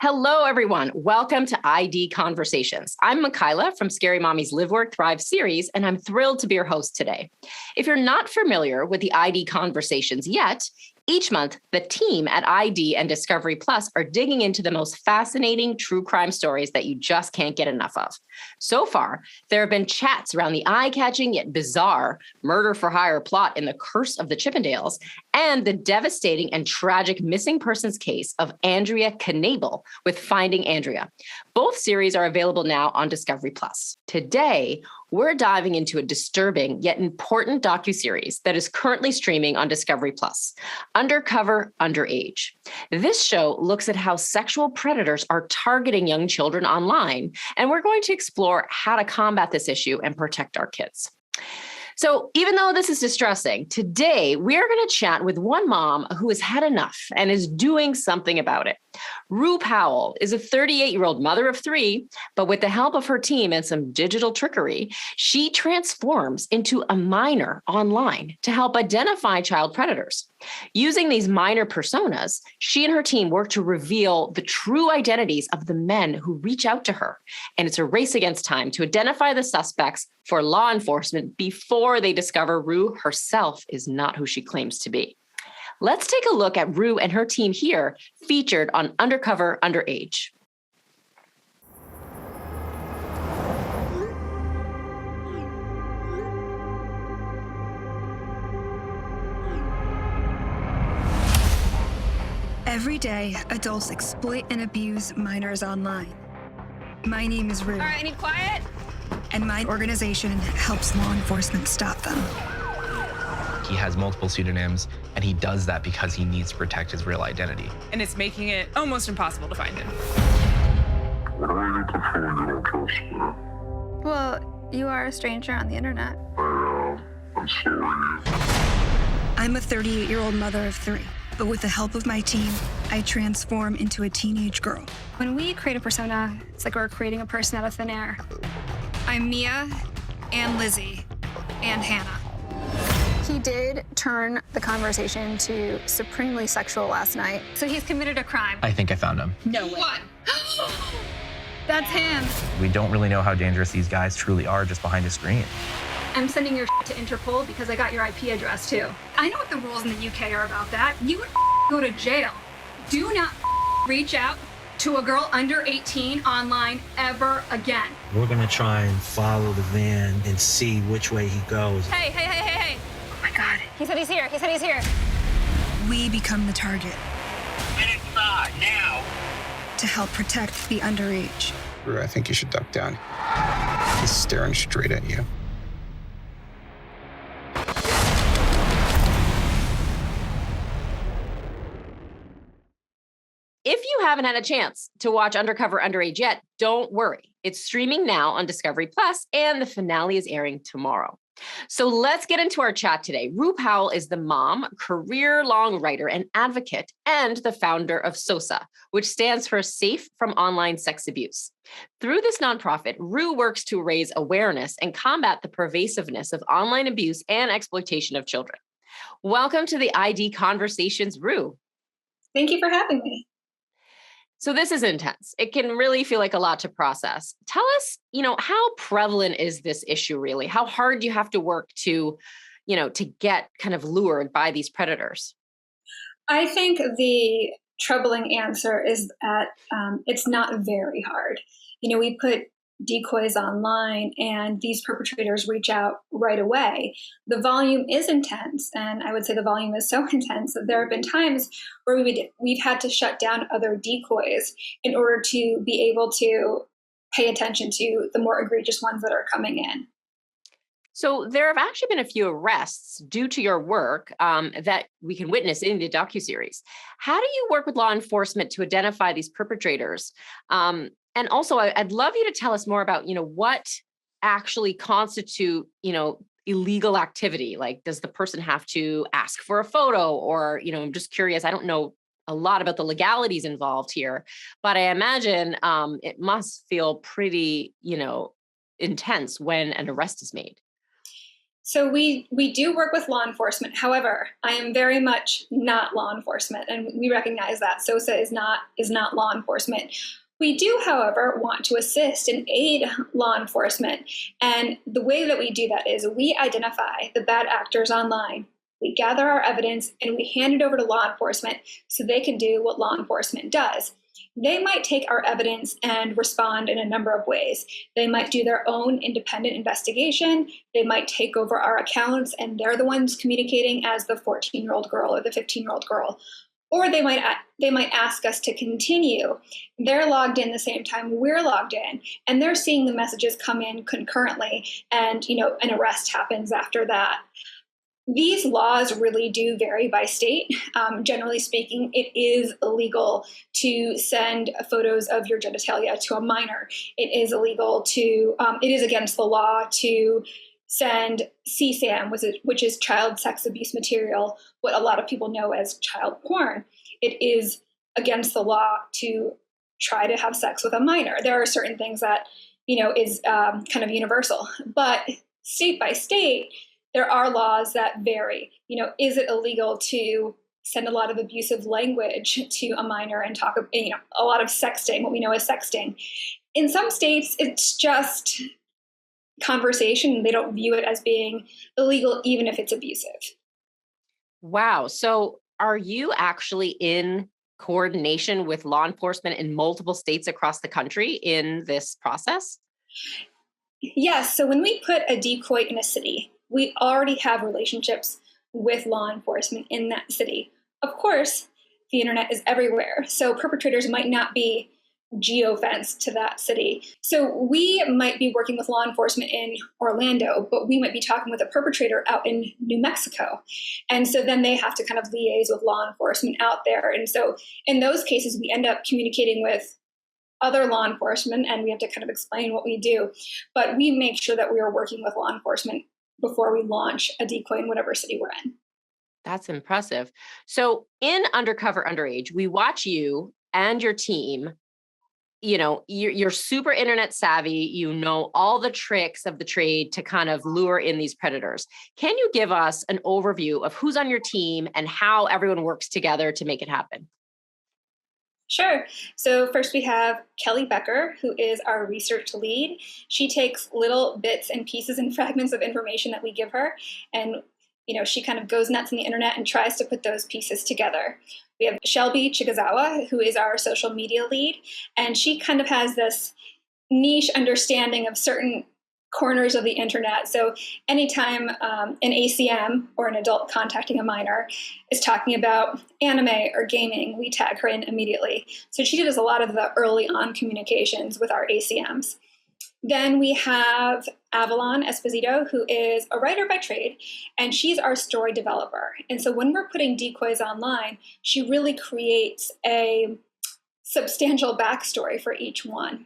Hello, everyone. Welcome to IDCONversations. I'm Micaela from Scary Mommy's Live, Work, Thrive series, and I'm thrilled to be your host today. If you're not familiar with the IDCONversations yet, each month, the team at ID and Discovery Plus are digging into the most fascinating true crime stories that you just can't get enough of. So far, there have been chats around the eye-catching yet bizarre murder-for-hire plot in The Curse of the Chippendales and the devastating and tragic missing persons case of Andrea Knabel with Finding Andrea. Both series are available now on Discovery Plus. Today, we're diving into a disturbing yet important docuseries that is currently streaming on Discovery Plus, Undercover Underage. This show looks at how sexual predators are targeting young children online, and we're going to explore how to combat this issue and protect our kids. So even though this is distressing, today we are going to chat with one mom who has had enough and is doing something about it. Roo Powell is a 38-year-old mother of three, but with the help of her team and some digital trickery, she transforms into a minor online to help identify child predators. Using these minor personas, she and her team work to reveal the true identities of the men who reach out to her. And it's a race against time to identify the suspects for law enforcement before they discover Roo herself is not who she claims to be. Let's take a look at Roo and her team here, featured on Undercover Underage. Every day, adults exploit and abuse minors online. My name is Roo. All right, I need quiet. And my organization helps law enforcement stop them. He has multiple pseudonyms, and he does that because he needs to protect his real identity. And it's making it almost impossible to find him. What do I need to find? You don't trust me. Well, you are a stranger on the internet. I'm sorry. I'm a 38-year-old mother of three, but with the help of my team, I transform into a teenage girl. When we create a persona, it's like we're creating a person out of thin air. I'm Mia, and Lizzie, and Hannah. He did turn the conversation to supremely sexual last night. So he's committed a crime. I think I found him. No way. What? That's him. We don't really know how dangerous these guys truly are just behind a screen. I'm sending your to Interpol because I got your IP address too. I know what the rules in the UK are about that. You would go to jail. Do not reach out to a girl under 18 online ever again. We're gonna try and follow the van and see which way he goes. Hey. Oh my God. He said he's here. We become the target. Get inside, now! To help protect the underage. I think you should duck down. He's staring straight at you. If you haven't had a chance to watch Undercover Underage yet, don't worry. It's streaming now on Discovery Plus, and the finale is airing tomorrow. So let's get into our chat today. Roo Powell is the mom, career-long writer and advocate, and the founder of SOSA, which stands for Safe from Online Sex Abuse. Through this nonprofit, Roo works to raise awareness and combat the pervasiveness of online abuse and exploitation of children. Welcome to the IDCONversations, Roo. Thank you for having me. So this is intense. It can really feel like a lot to process. Tell us, how prevalent is this issue really? How hard do you have to work to get kind of lured by these predators? I think the troubling answer is that it's not very hard. We put decoys online and these perpetrators reach out right away. The volume is intense, and I would say the volume is so intense that there have been times where we've had to shut down other decoys in order to be able to pay attention to the more egregious ones that are coming in. So there have actually been a few arrests due to your work that we can witness in the docuseries. How do you work with law enforcement to identify these perpetrators? And also, I'd love you to tell us more about, what actually constitute, illegal activity. Like, does the person have to ask for a photo? Or, I'm just curious. I don't know a lot about the legalities involved here, but I imagine it must feel pretty, intense when an arrest is made. So we do work with law enforcement. However, I am very much not law enforcement, and we recognize that SOSA is not law enforcement. We do, however, want to assist and aid law enforcement. And the way that we do that is we identify the bad actors online. We gather our evidence and we hand it over to law enforcement so they can do what law enforcement does. They might take our evidence and respond in a number of ways. They might do their own independent investigation. They might take over our accounts and they're the ones communicating as the 14-year-old girl or the 15-year-old girl. Or they might ask us to continue. They're logged in the same time we're logged in, and they're seeing the messages come in concurrently, and an arrest happens after that. These laws really do vary by state. Generally speaking, it is illegal to send photos of your genitalia to a minor. It is illegal to, it is against the law to send CSAM, which is child sex abuse material, what a lot of people know as child porn. It is against the law to try to have sex with a minor. There are certain things that, is kind of universal, but state by state, there are laws that vary. Is it illegal to send a lot of abusive language to a minor and talk, a lot of sexting, what we know as sexting? In some states, it's just conversation. They don't view it as being illegal, even if it's abusive. Wow. So are you actually in coordination with law enforcement in multiple states across the country in this process? Yes. So when we put a decoy in a city, we already have relationships with law enforcement in that city. Of course, the internet is everywhere, so perpetrators might not be geofenced to that city. So we might be working with law enforcement in Orlando, but we might be talking with a perpetrator out in New Mexico. And so then they have to kind of liaise with law enforcement out there. And so in those cases, we end up communicating with other law enforcement and we have to kind of explain what we do. But we make sure that we are working with law enforcement before we launch a decoy in whatever city we're in. That's impressive. So in Undercover Underage, we watch you and your team. You're super internet savvy, all the tricks of the trade to kind of lure in these predators. Can you give us an overview of who's on your team and how everyone works together to make it happen? Sure. So first we have Kelly BECKER, who is our research lead. She takes little bits and pieces and fragments of information that we give her, and she kind of goes nuts on the internet and tries to put those pieces together. We have SHELBY, CHIKAZAWA, who is our social media lead, and she kind of has this niche understanding of certain corners of the internet. So anytime an ACM or an adult contacting a minor is talking about anime or gaming, we tag her in immediately. So she does a lot of the early on communications with our ACMs. Then we have AVALON ESPOSITO, who is a writer by trade, and she's our story developer. And so when we're putting decoys online, she really creates a substantial backstory for each one.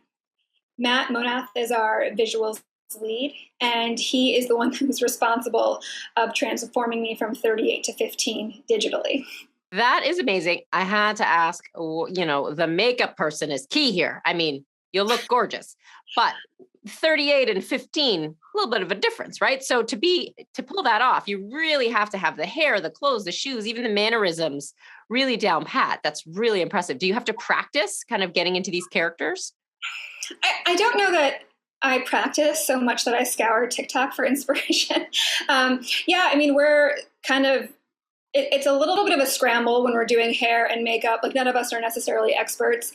Matt Monath is our visuals lead, and he is the one who's responsible of transforming me from 38 to 15 digitally. That is amazing. I had to ask, the makeup person is key here. I mean, you look gorgeous, but 38 and 15, a little bit of a difference, right? So to pull that off, you really have to have the hair, the clothes, the shoes, even the mannerisms really down pat. That's really impressive. Do you have to practice kind of getting into these characters? I don't know that I practice so much that I scour TikTok for inspiration. We're kind of, it's a little bit of a scramble when we're doing hair and makeup. Like none of us are necessarily experts.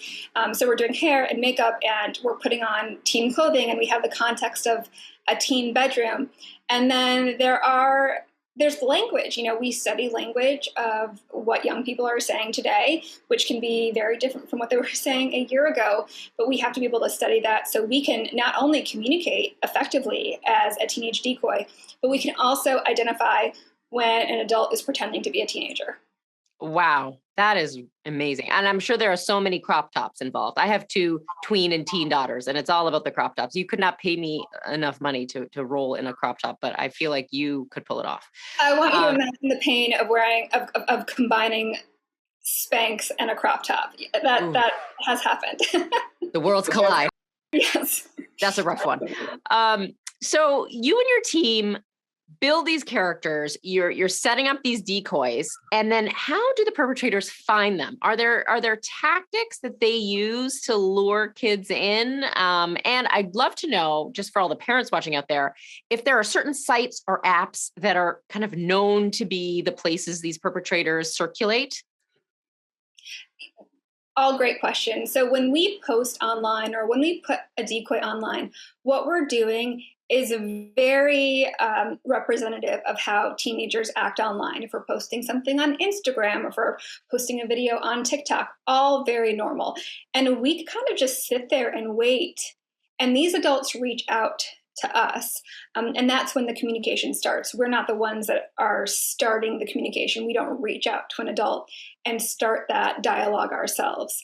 So we're doing hair and makeup and we're putting on teen clothing and we have the context of a teen bedroom. And then there's language. We study language of what young people are saying today, which can be very different from what they were saying a year ago. But we have to be able to study that so we can not only communicate effectively as a teenage decoy, but we can also identify when an adult is pretending to be a teenager. Wow, that is amazing. And I'm sure there are so many crop tops involved. I have 2 tween and teen daughters, and it's all about the crop tops. You could not pay me enough money to roll in a crop top, but I feel like you could pull it off. I want you to imagine the pain of wearing, of combining Spanx and a crop top. That has happened. The worlds collide. Yes. That's a rough one. So you and your team build these characters, you're setting up these decoys, and then how do the perpetrators find them? Are there tactics that they use to lure kids in? And I'd love to know, just for all the parents watching out there, if there are certain sites or apps that are kind of known to be the places these perpetrators circulate. All great questions. So when we post online or when we put a decoy online, what we're doing is very representative of how teenagers act online. If we're posting something on Instagram, or if we're posting a video on TikTok, all very normal. And we kind of just sit there and wait. And these adults reach out to us. And that's when the communication starts. We're not the ones that are starting the communication. We don't reach out to an adult and start that dialogue ourselves.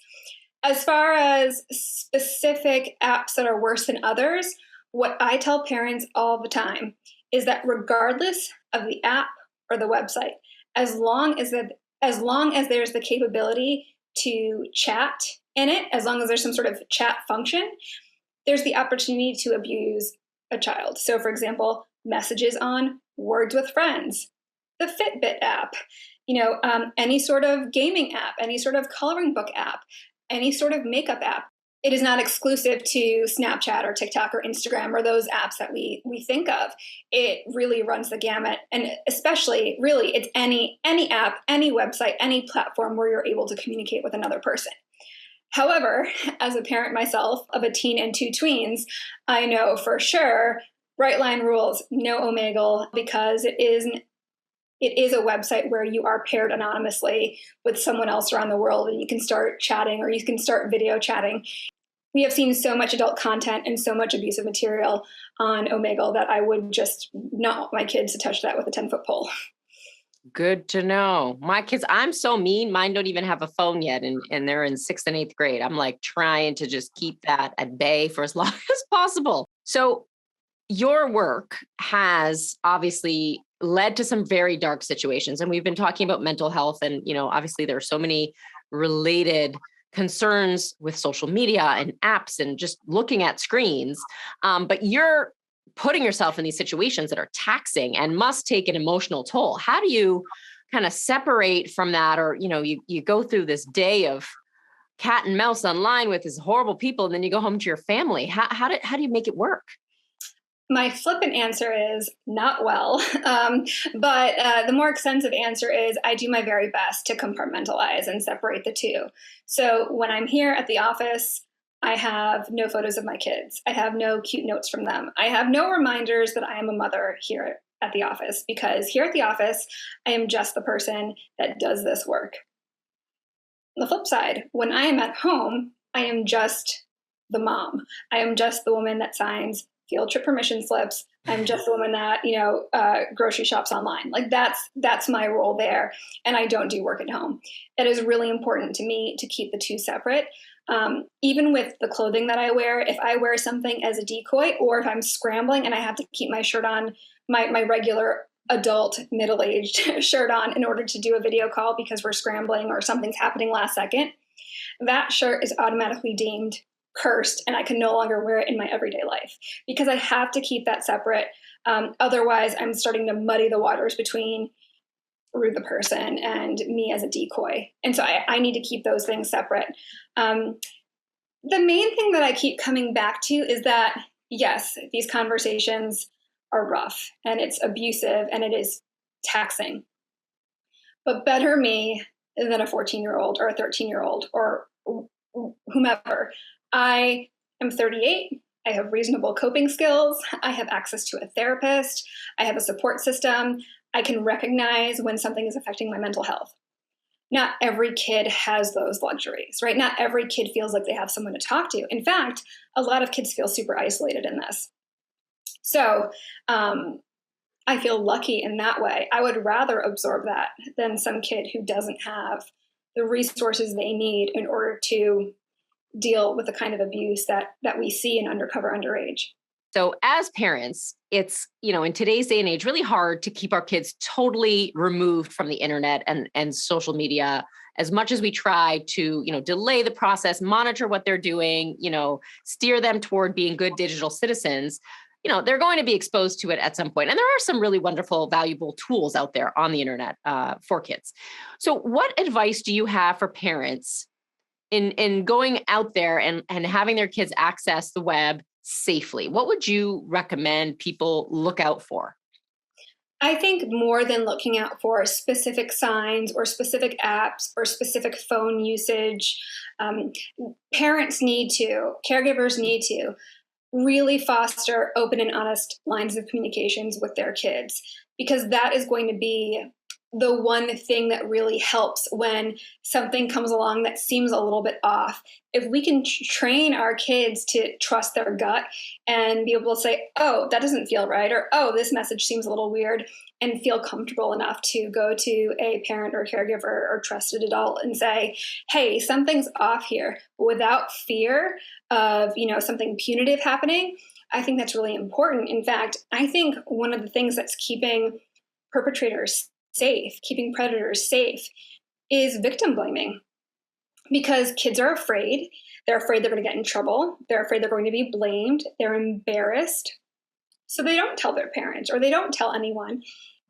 As far as specific apps that are worse than others, what I tell parents all the time is that regardless of the app or the website, as long as there's the capability to chat in it, as long as there's some sort of chat function, there's the opportunity to abuse a child. So for example, messages on Words with Friends, the Fitbit app, any sort of gaming app, any sort of coloring book app, any sort of makeup app. It is not exclusive to Snapchat or TikTok or Instagram or those apps that we think of. It really runs the gamut. And especially, really, it's any app, any website, any platform where you're able to communicate with another person. However, as a parent myself of a teen and 2 tweens, I know for sure, bright line rules, no Omegle, because it is a website where you are paired anonymously with someone else around the world, and you can start chatting or you can start video chatting. We have seen so much adult content and so much abusive material on Omegle that I would just not want my kids to touch that with a 10-foot pole. Good to know. My kids, I'm so mean. Mine don't even have a phone yet, and they're in 6th and 8th grade. I'm like trying to just keep that at bay for as long as possible. So your work has obviously led to some very dark situations. And we've been talking about mental health, and, obviously there are so many related concerns with social media and apps and just looking at screens. But you're putting yourself in these situations that are taxing and must take an emotional toll. How do you kind of separate from that? Or, you go through this day of cat and mouse online with these horrible people, and then you go home to your family. How do you make it work? My flippant answer is not well, but the more extensive answer is I do my very best to compartmentalize and separate the two. So when I'm here at the office, I have no photos of my kids. I have no cute notes from them. I have no reminders that I am a mother here at the office, because here at the office, I am just the person that does this work. On the flip side, when I am at home, I am just the mom. I am just the woman that signs field trip permission slips. I'm just the woman that, grocery shops online. Like that's my role there. And I don't do work at home. It is really important to me to keep the two separate. Even with the clothing that I wear, if I wear something as a decoy, or if I'm scrambling and I have to keep my shirt on, my regular adult middle-aged shirt on in order to do a video call because we're scrambling or something's happening last second, that shirt is automatically deemed cursed, and I can no longer wear it in my everyday life because I have to keep that separate. Otherwise, I'm starting to muddy the waters between Roo the person and me as a decoy. And so I need to keep those things separate. The main thing that I keep coming back to is that, yes, these conversations are rough and it's abusive and it is taxing. But better me than a 14-year-old or a 13-year-old or whomever. I am 38. I have reasonable coping skills. I have access to a therapist. I have a support system. I can recognize when something is affecting my mental health. Not every kid has those luxuries, right? Not every kid feels like they have someone to talk to. In fact, a lot of kids feel super isolated in this. So I feel lucky in that way. I would rather absorb that than some kid who doesn't have the resources they need in order to deal with the kind of abuse that we see in Undercover Underage. So as parents, it's, in today's day and age, really hard to keep our kids totally removed from the internet and social media. As much as we try to, delay the process, monitor what they're doing, steer them toward being good digital citizens, they're going to be exposed to it at some point. And there are some really wonderful, valuable tools out there on the internet for kids. So what advice do you have for parents in going out there and having their kids access the web safely? What would you recommend people look out for? I think more than looking out for specific signs or specific apps or specific phone usage, caregivers need to really foster open and honest lines of communications with their kids, because that is going to be the one thing that really helps when something comes along that seems a little bit off. If we can train our kids to trust their gut and be able to say, oh, that doesn't feel right, or oh, this message seems a little weird, and feel comfortable enough to go to a parent or caregiver or trusted adult and say, hey, something's off here, without fear of, something punitive happening, I think that's really important. In fact, I think one of the things that's keeping perpetrators safe, keeping predators safe, is victim blaming. Because kids are afraid. They're afraid they're going to get in trouble. They're afraid they're going to be blamed. They're embarrassed. So they don't tell their parents, or they don't tell anyone.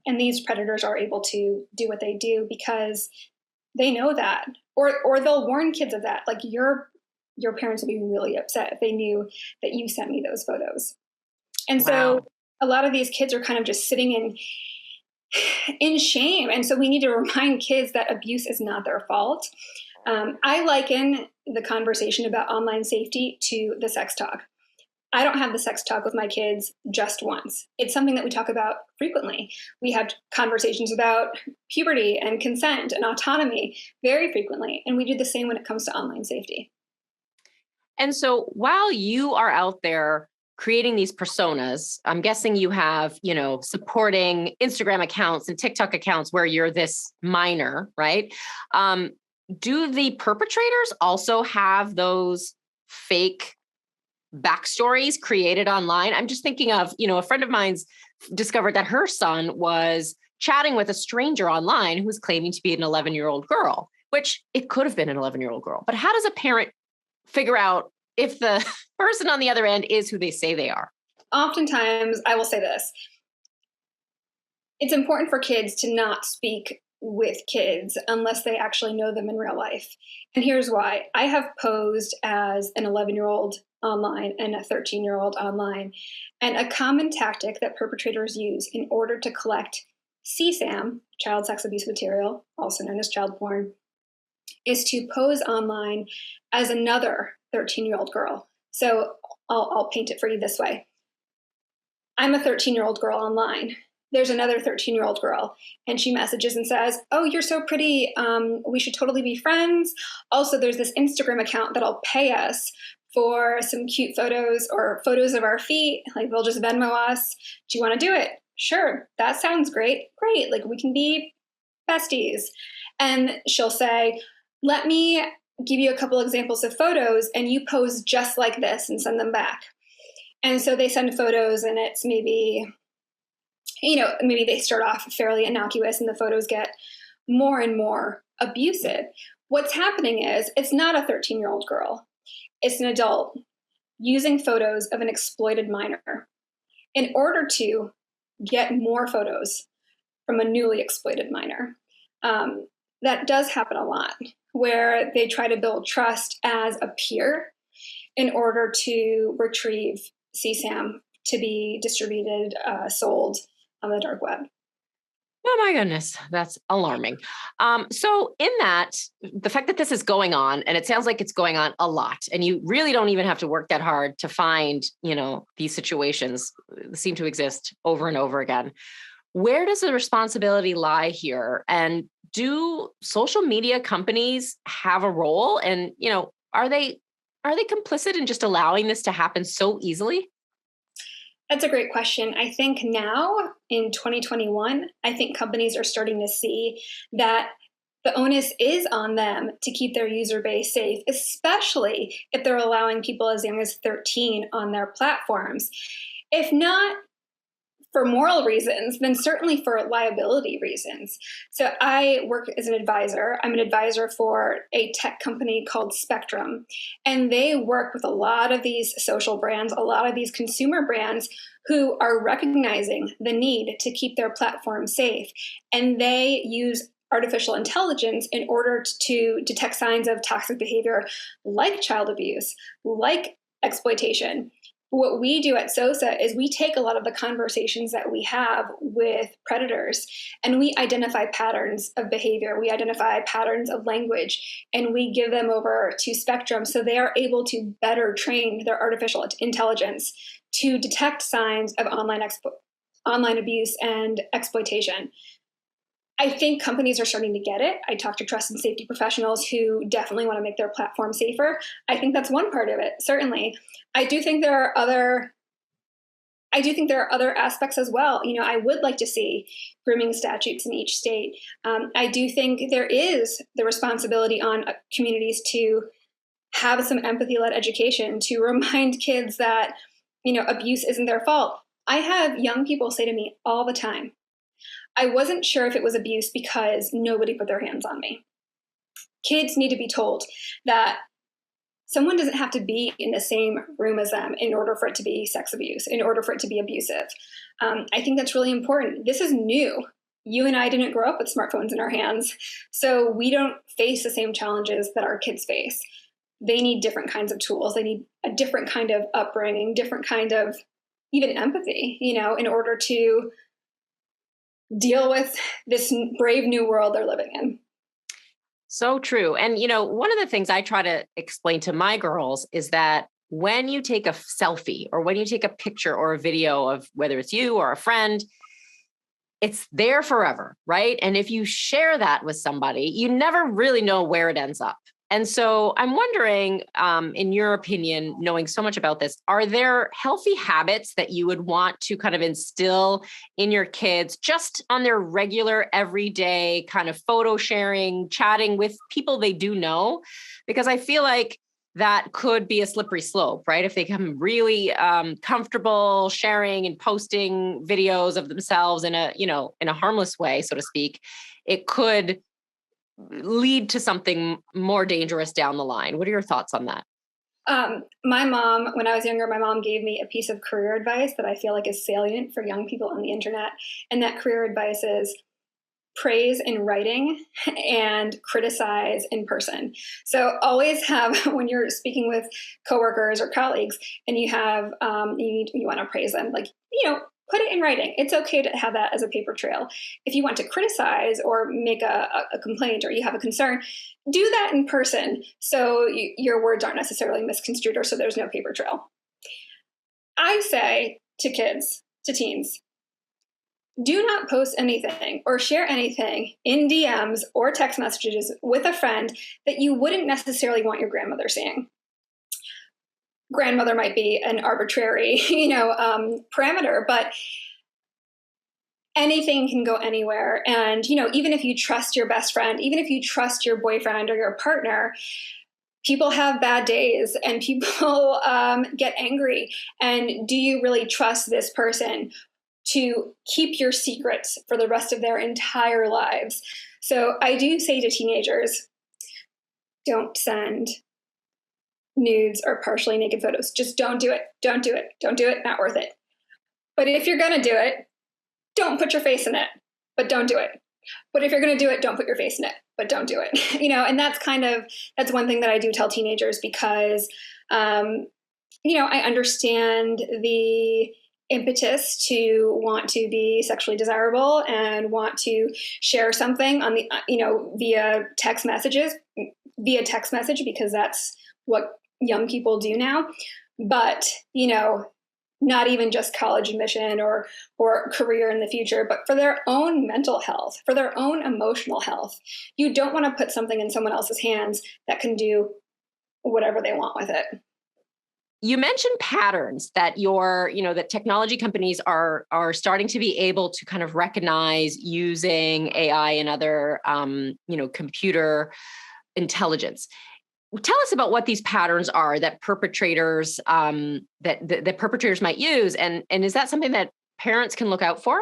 And these predators are able to do what they do because they know that. Or they'll warn kids of that. Like, your parents will be really upset if they knew that you sent me those photos. And so a lot of these kids are kind of just sitting in shame. And so we need to remind kids that abuse is not their fault. I liken the conversation about online safety to the sex talk. I don't have the sex talk with my kids just once. It's something that we talk about frequently. We have conversations about puberty and consent and autonomy very frequently. And we do the same when it comes to online safety. And so while you are out there creating these personas, I'm guessing you have, supporting Instagram accounts and TikTok accounts where you're this minor, right? Do the perpetrators also have those fake backstories created online? I'm just thinking of, a friend of mine's discovered that her son was chatting with a stranger online who was claiming to be an 11-year-old girl, which it could have been an 11-year-old girl. But how does a parent figure out if the person on the other end is who they say they are? Oftentimes, I will say this. It's important for kids to not speak with kids unless they actually know them in real life. And here's why. I have posed as an 11-year-old online and a 13-year-old online. And a common tactic that perpetrators use in order to collect CSAM, child sex abuse material, also known as child porn, is to pose online as another 13-year-old girl. So I'll paint it for you this way. I'm a 13-year-old girl online. There's another 13-year-old girl, and she messages and says, oh, you're so pretty. We should totally be friends. Also, there's this Instagram account that'll pay us for some cute photos or photos of our feet. Like, they'll just Venmo us. Do you want to do it? Sure. That sounds great. Great. Like, we can be besties. And she'll say, let me give you a couple examples of photos and you pose just like this and send them back. And so they send photos and it's maybe they start off fairly innocuous and the photos get more and more abusive. What's happening is it's not a 13-year-old girl. It's an adult using photos of an exploited minor in order to get more photos from a newly exploited minor. That does happen a lot, where they try to build trust as a peer in order to retrieve CSAM to be distributed, sold on the dark web. Oh my goodness, that's alarming. So in that, the fact that this is going on, and it sounds like it's going on a lot, and you really don't even have to work that hard to find, these situations seem to exist over and over again. Where does the responsibility lie here? And do social media companies have a role? And, are they complicit in just allowing this to happen so easily? That's a great question. I think now in 2021, I think companies are starting to see that the onus is on them to keep their user base safe, especially if they're allowing people as young as 13 on their platforms. If not for moral reasons than certainly for liability reasons. So I work as an advisor. I'm an advisor for a tech company called Spectrum, and they work with a lot of these social brands, a lot of these consumer brands who are recognizing the need to keep their platform safe. And they use artificial intelligence in order to detect signs of toxic behavior like child abuse, like exploitation. What we do at SOSA is we take a lot of the conversations that we have with predators and we identify patterns of behavior, we identify patterns of language, and we give them over to Spectrum so they are able to better train their artificial intelligence to detect signs of online abuse and exploitation. I think companies are starting to get it. I talk to trust and safety professionals who definitely want to make their platform safer. I think that's one part of it, certainly. I do think there are other aspects as well. You know, I would like to see grooming statutes in each state. I do think there is the responsibility on communities to have some empathy-led education, to remind kids that, you know, abuse isn't their fault. I have young people say to me all the time, I wasn't sure if it was abuse because nobody put their hands on me. Kids need to be told that someone doesn't have to be in the same room as them in order for it to be sex abuse, in order for it to be abusive. I think that's really important. This is new. You and I didn't grow up with smartphones in our hands, so we don't face the same challenges that our kids face. They need different kinds of tools. They need a different kind of upbringing, different kind of even empathy, you know, in order to deal with this brave new world they're living in. So true. And, you know, one of the things I try to explain to my girls is that when you take a selfie or when you take a picture or a video of whether it's you or a friend, it's there forever, right? And if you share that with somebody, you never really know where it ends up. And so I'm wondering, in your opinion, knowing so much about this, are there healthy habits that you would want to kind of instill in your kids just on their regular, everyday kind of photo sharing, chatting with people they do know? Because I feel like that could be a slippery slope, right? If they become really comfortable sharing and posting videos of themselves in a harmless way, so to speak, it could lead to something more dangerous down the line. What are your thoughts on that? My mom, when I was younger, my mom gave me a piece of career advice that I feel like is salient for young people on the internet. And that career advice is praise in writing and criticize in person. So always have, when you're speaking with coworkers or colleagues and you have, you want to praise them, like, you know, put it in writing. It's okay to have that as a paper trail. If you want to criticize or make a complaint or you have a concern, do that in person so your words aren't necessarily misconstrued or so there's no paper trail. I say to kids, to teens, do not post anything or share anything in DMs or text messages with a friend that you wouldn't necessarily want your grandmother seeing. Grandmother might be an arbitrary, parameter, but anything can go anywhere. And, even if you trust your best friend, even if you trust your boyfriend or your partner, people have bad days and people get angry. And do you really trust this person to keep your secrets for the rest of their entire lives? So I do say to teenagers, don't send nudes or partially naked photos. Just don't do it. Don't do it. Don't do it. Not worth it. But if you're going to do it, don't put your face in it, but don't do it. But if you're going to do it, don't put your face in it, but don't do it. And that's one thing that I do tell teenagers because, I understand the impetus to want to be sexually desirable and want to share something on the, via text message, because that's what young people do now. But, not even just college admission or career in the future, but for their own mental health, for their own emotional health. You don't want to put something in someone else's hands that can do whatever they want with it. You mentioned patterns that that technology companies are starting to be able to kind of recognize using AI and other, computer intelligence. Tell us about what these patterns are that perpetrators that perpetrators might use, and is that something that parents can look out for?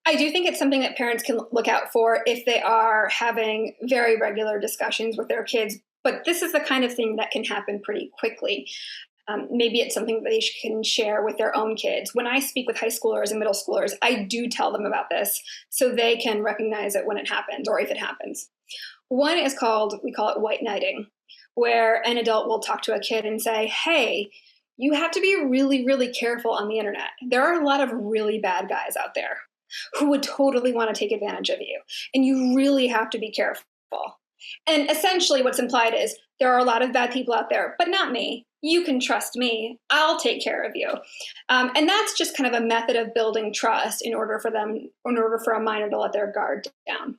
I do think it's something that parents can look out for if they are having very regular discussions with their kids. But this is the kind of thing that can happen pretty quickly. Maybe it's something that they can share with their own kids. When I speak with high schoolers and middle schoolers, I do tell them about this so they can recognize it when it happens or if it happens. One is we call it white knighting, where an adult will talk to a kid and say, hey, you have to be really, really careful on the internet. There are a lot of really bad guys out there who would totally want to take advantage of you. And you really have to be careful. And essentially what's implied is there are a lot of bad people out there, but not me. You can trust me. I'll take care of you. And that's just kind of a method of building trust in order for a minor to let their guard down.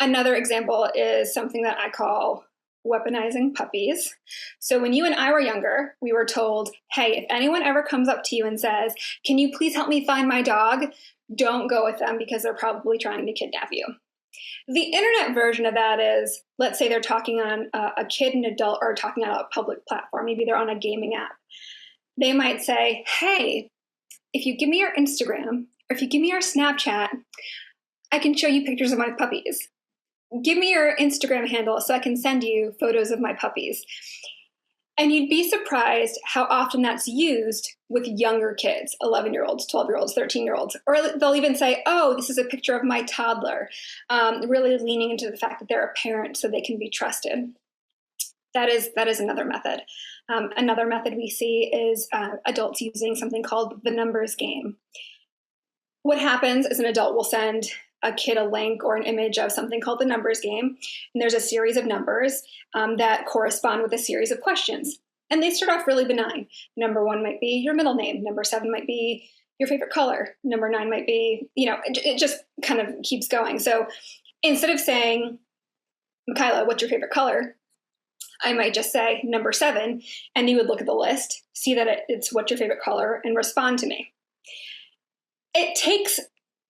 Another example is something that I call weaponizing puppies. So when you and I were younger, we were told, hey, if anyone ever comes up to you and says, can you please help me find my dog? Don't go with them because they're probably trying to kidnap you. The internet version of that is, let's say they're talking on a kid and adult or talking on a public platform. Maybe they're on a gaming app. They might say, hey, if you give me your Instagram or if you give me your Snapchat, I can show you pictures of my puppies. Give me your Instagram handle so I can send you photos of my puppies. And you'd be surprised how often that's used with younger kids, 11-year-olds, 12-year-olds, 13-year-olds. Or they'll even say, oh, this is a picture of my toddler, really leaning into the fact that they're a parent so they can be trusted. That is another method. Another method we see is adults using something called the numbers game. What happens is an adult will send a kid a link or an image of something called the numbers game. And there's a series of numbers that correspond with a series of questions. And they start off really benign. Number 1 might be your middle name. Number 7 might be your favorite color. Number 9 might be, it just kind of keeps going. So instead of saying, Micaela, what's your favorite color? I might just say number 7, and you would look at the list, see that it's what's your favorite color, and respond to me. It takes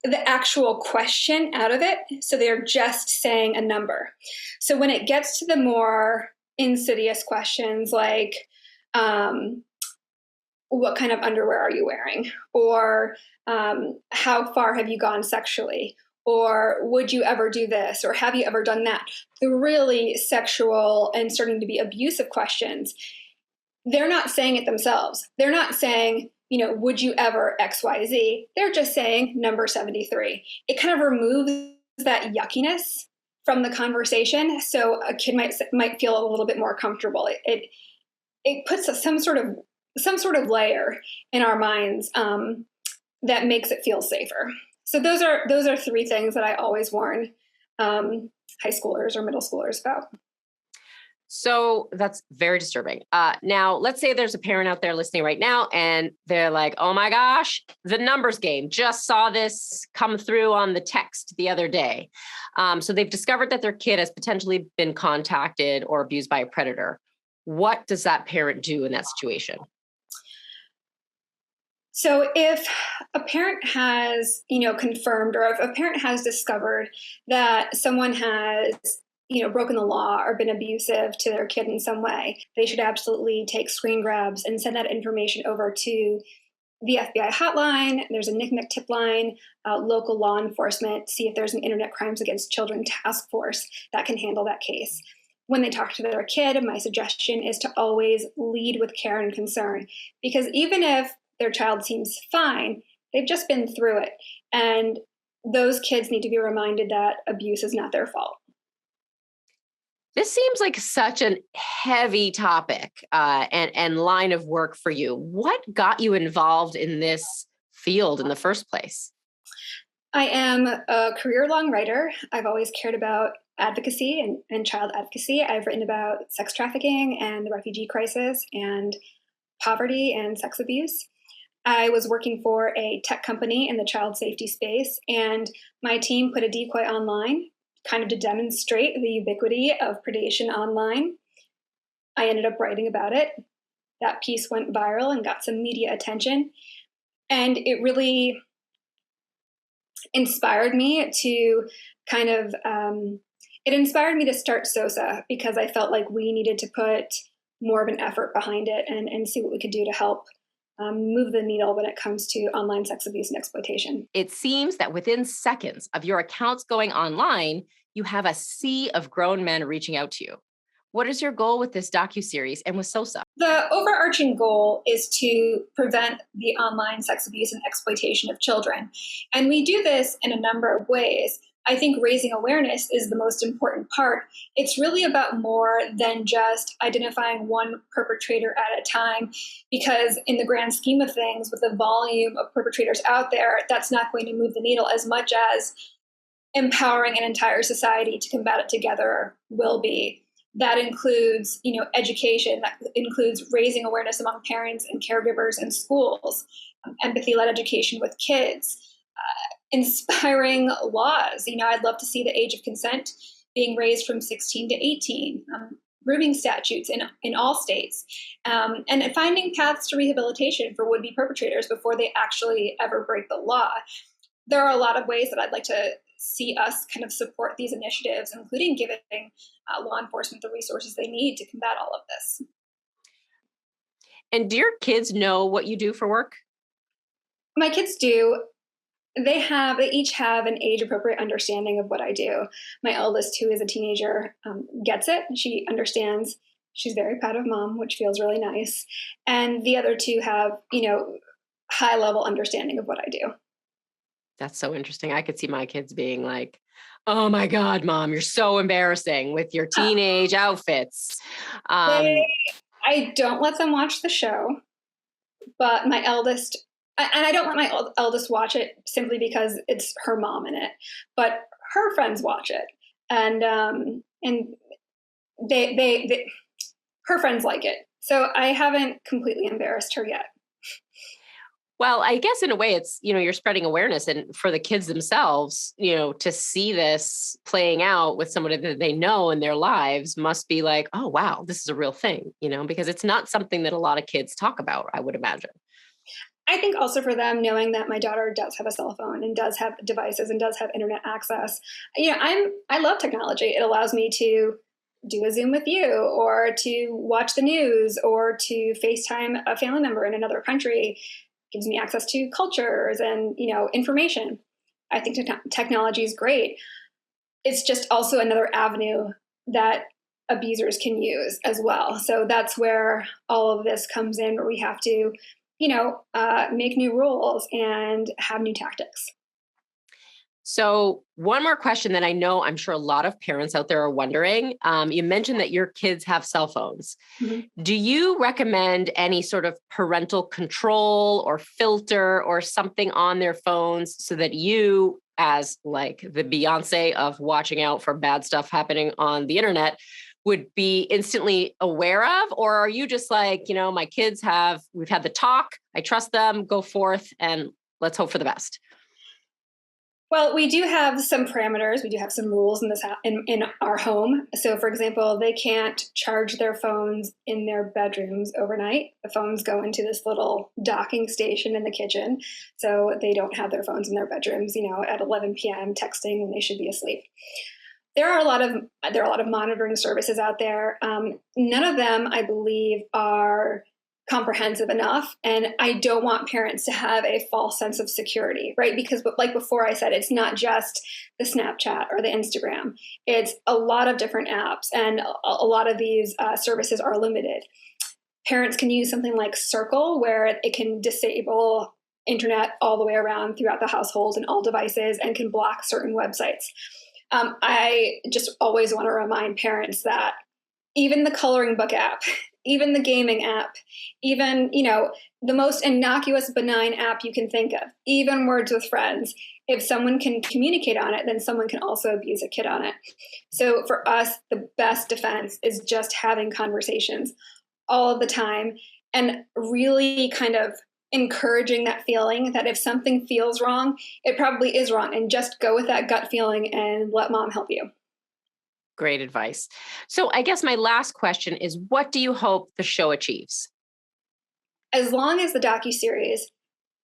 the actual question out of it, so they're just saying a number. So when it gets to the more insidious questions like, what kind of underwear are you wearing? Or how far have you gone sexually? Or would you ever do this? Or have you ever done that? The really sexual and starting to be abusive questions, they're not saying it themselves. They're not saying, would you ever XYZ? They're just saying number 73. It kind of removes that yuckiness from the conversation, so a kid might feel a little bit more comfortable. It puts some sort of layer in our minds that makes it feel safer. So those are 3 things that I always warn high schoolers or middle schoolers about. So that's very disturbing. Now, let's say there's a parent out there listening right now and they're like, oh my gosh, the numbers game, just saw this come through on the text the other day. So they've discovered that their kid has potentially been contacted or abused by a predator. What does that parent do in that situation? So if a parent has, confirmed, or if a parent has discovered that someone has broken the law or been abusive to their kid in some way, they should absolutely take screen grabs and send that information over to the FBI hotline. There's a NCMEC tip line, local law enforcement, see if there's an Internet Crimes Against Children task force that can handle that case. When they talk to their kid, my suggestion is to always lead with care and concern, because even if their child seems fine, they've just been through it. And those kids need to be reminded that abuse is not their fault. This seems like such a heavy topic and line of work for you. What got you involved in this field in the first place? I am a career-long writer. I've always cared about advocacy and child advocacy. I've written about sex trafficking and the refugee crisis and poverty and sex abuse. I was working for a tech company in the child safety space, and my team put a decoy online kind of to demonstrate the ubiquity of predation online. I ended up writing about it. That piece went viral and got some media attention. And it really inspired me to it inspired me to start SOSA, because I felt like we needed to put more of an effort behind it and see what we could do to help move the needle when it comes to online sex abuse and exploitation. It seems that within seconds of your accounts going online, you have a sea of grown men reaching out to you. What is your goal with this docuseries and with SOSA? The overarching goal is to prevent the online sex abuse and exploitation of children. And we do this in a number of ways. I think raising awareness is the most important part. It's really about more than just identifying one perpetrator at a time, because in the grand scheme of things, with the volume of perpetrators out there, that's not going to move the needle as much as empowering an entire society to combat it together will be. That includes, education. That includes raising awareness among parents and caregivers in schools, empathy-led education with kids, inspiring laws. I'd love to see the age of consent being raised from 16 to 18, grooming statutes in all states, and finding paths to rehabilitation for would-be perpetrators before they actually ever break the law. There are a lot of ways that I'd like to see us kind of support these initiatives, including giving law enforcement the resources they need to combat all of this. And do your kids know what you do for work? My kids do. They each have an age-appropriate understanding of what I do. My eldest, who is a teenager, gets it. She understands. She's very proud of mom, which feels really nice. And the other two have, high-level understanding of what I do. That's so interesting. I could see my kids being like, oh my God, Mom, you're so embarrassing with your teenage outfits. I don't let them watch the show, but my eldest, and I don't let my eldest watch it simply because it's her mom in it, but her friends watch it. And her friends like it. So I haven't completely embarrassed her yet. Well, I guess in a way it's, you're spreading awareness, and for the kids themselves, to see this playing out with somebody that they know in their lives must be like, oh, wow, this is a real thing, because it's not something that a lot of kids talk about, I would imagine. I think also for them, knowing that my daughter does have a cell phone and does have devices and does have internet access, I love technology. It allows me to do a Zoom with you, or to watch the news, or to FaceTime a family member in another country. Gives me access to cultures and, information. I think technology is great. It's just also another avenue that abusers can use as well. So that's where all of this comes in, where we have to, make new rules and have new tactics. So one more question that I'm sure a lot of parents out there are wondering. You mentioned that your kids have cell phones. Mm-hmm. Do you recommend any sort of parental control or filter or something on their phones so that you, as like the Beyonce of watching out for bad stuff happening on the internet, would be instantly aware of? Or are you just like, my kids we've had the talk, I trust them, go forth and let's hope for the best? Well, we do have some parameters. We do have some rules in our home. So, for example, they can't charge their phones in their bedrooms overnight. The phones go into this little docking station in the kitchen, so they don't have their phones in their bedrooms, at 11 p.m. texting when they should be asleep. There are a lot of monitoring services out there. None of them, I believe, are comprehensive enough. And I don't want parents to have a false sense of security, right? Because like before I said, it's not just the Snapchat or the Instagram. It's a lot of different apps, and a lot of these services are limited. Parents can use something like Circle, where it can disable internet all the way around throughout the household and all devices, and can block certain websites. I just always want to remind parents that even the coloring book app, even the gaming app, even, the most innocuous, benign app you can think of, even Words with Friends, if someone can communicate on it, then someone can also abuse a kid on it. So for us, the best defense is just having conversations all of the time, and really kind of encouraging that feeling that if something feels wrong, it probably is wrong, and just go with that gut feeling and let mom help you. Great advice. So I guess my last question is, what do you hope the show achieves? As long as the docuseries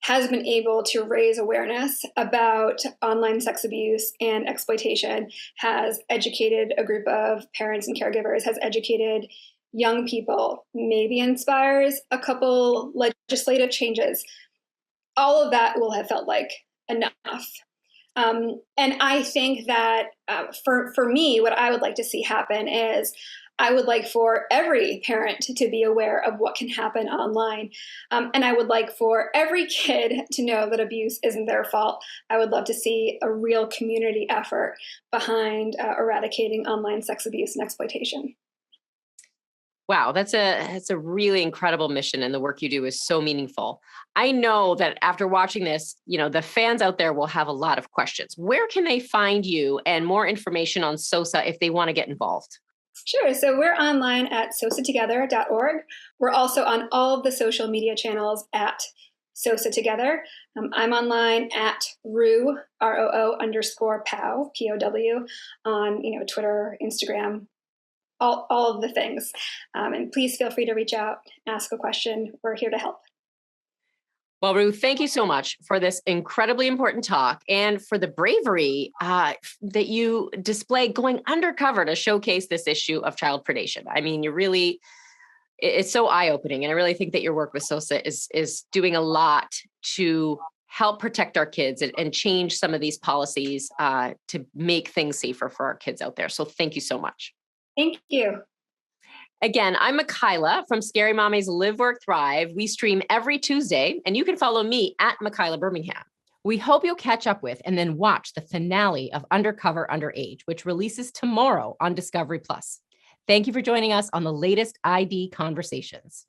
has been able to raise awareness about online sex abuse and exploitation, has educated a group of parents and caregivers, has educated young people, maybe inspires a couple legislative changes, all of that will have felt like enough. And I think that for me, what I would like to see happen is I would like for every parent to be aware of what can happen online. And I would like for every kid to know that abuse isn't their fault. I would love to see a real community effort behind eradicating online sex abuse and exploitation. Wow, that's a really incredible mission, and the work you do is so meaningful. I know that after watching this, the fans out there will have a lot of questions. Where can they find you and more information on SOSA if they want to get involved? Sure. So we're online at sosatogether.org. We're also on all of the social media channels at SOSA Together. I'm online at Roo, ROO_Pow, POW, on Twitter, Instagram, all of the things. And please feel free to reach out, ask a question. We're here to help. Well, Roo, thank you so much for this incredibly important talk and for the bravery that you display going undercover to showcase this issue of child predation. I mean, it's so eye-opening. And I really think that your work with SOSA is doing a lot to help protect our kids and change some of these policies to make things safer for our kids out there. So thank you so much. Thank you. Again, I'm Micaela from Scary Mommy's Live, Work, Thrive. We stream every Tuesday, and you can follow me at Micaela Birmingham. We hope you'll catch up with and then watch the finale of Undercover Underage, which releases tomorrow on Discovery Plus. Thank you for joining us on the latest ID Conversations.